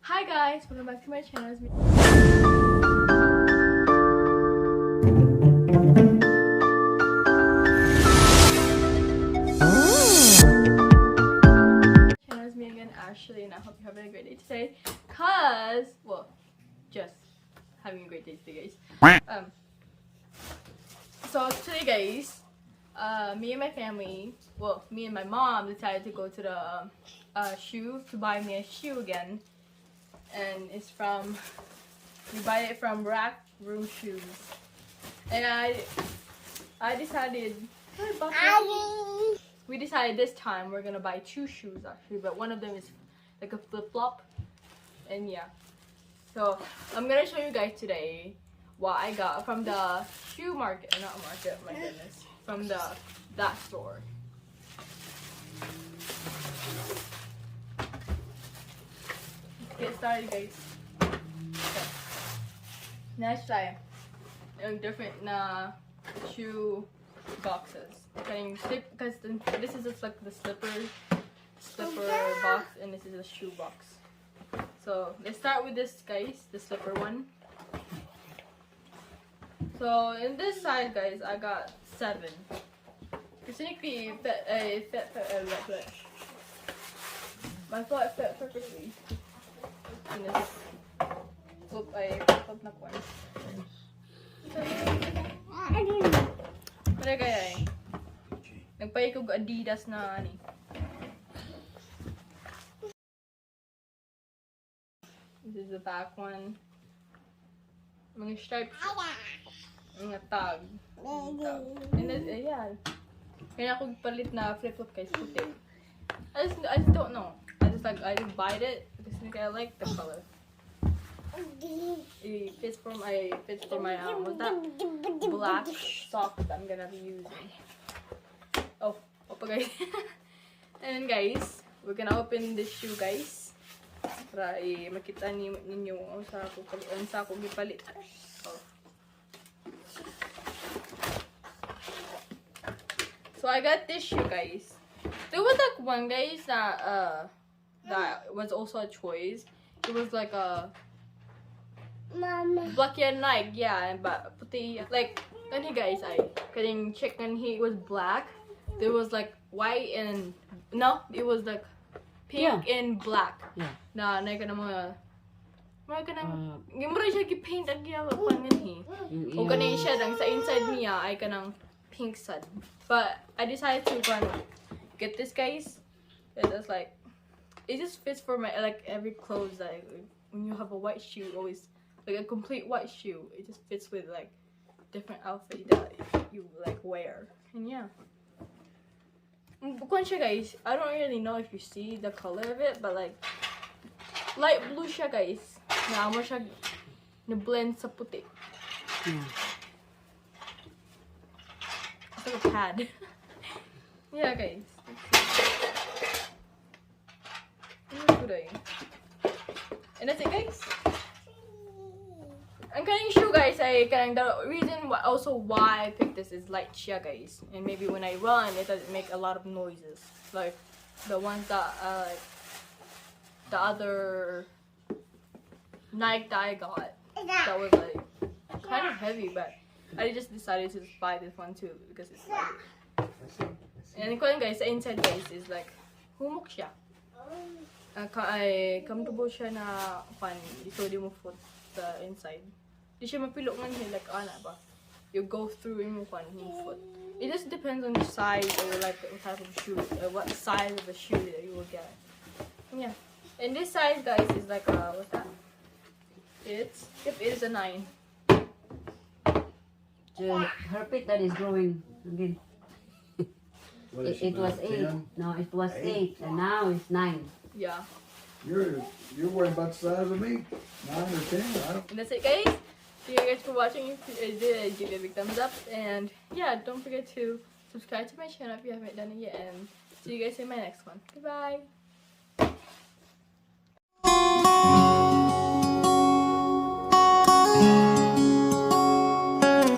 Hi guys, welcome back to my channel. It's me. Channel is me again, Ashley, and I hope you're having a great day today. Just having a great day today, guys. So today, guys, me and my family, me and my mom decided to go to the shoe to buy me a shoe again. And it's we buy it from Rack Room Shoes. And I decided, we decided this time we're gonna buy 2 shoes actually, but one of them is like a flip-flop. And yeah, so I'm gonna show you guys today what I got from the shoe market, not market, my goodness, from that store. Get started, guys. Okay. Next tayo yung different na shoe boxes. Because this is just like the slipper box, and this is a shoe box. So let's start with this, guys, the slipper one. So in this side, guys, I got 7. Technically, my foot fit perfectly. And this flip na ko. Pero kaya nagpay ko Adidas na ani. This is the back one. Mga stripes. Mga tag. And then, yeah. Kaya ako palit na flip-flop guys, puti. I just don't know. I just buy it because I like the color. It fits for my what's that? Black socks that I'm gonna be using. Oh, guys. And guys, we're gonna open this shoe, guys. Para makita ninyo ang sa ko gipalit. Oh. So I got this shoe, guys. There was like one, guys, that was also a choice. It was like a black and Nike, yeah, but puti, like, kani guys, kaning check and he was black. There was like white and it was like pink and black. Yeah. Na ka na mga gimura siya gi-paint ang giyawa pangan o kanay siya dang sa inside niya ay kanang pink sad. But I decided to get this, guys. It's like it just fits for my every clothes that when you have a white shoe, always like a complete white shoe, it just fits with like different outfit that you like wear. And yeah, guys, I don't really know if you see the color of it, but like light blue siya, guys. Na amo siya na blend sa puti. It's like a pad. Yeah, guys. And that's it, guys. Ang kaning shoe, guys, the reason why I picked this is light siya, guys. And maybe when I run, it doesn't make a lot of noises. Like the ones that like the other Nike that I got. That was like kind of heavy, but I just decided to just buy this one too because it's light. And guys, the inside, guys, is like humok siya. Comfortable siya na ito di mo foot the inside. Di siya mapilo man like ba. You go through yung foot. It just depends on the size or like what type of shoe, what size of a shoe that you will get. Yeah. And this size, guys, is like what's that? It is a 9. Her feet that is growing again. It was 8. 10? No, it was 8, and now it's 9. Yeah. You're worried about the size of me? 9 or 10? I don't. And that's it, guys. Thank you guys for watching. If you did, give it a big thumbs up. And yeah, don't forget to subscribe to my channel if you haven't done it yet. And see you guys in my next one. Goodbye.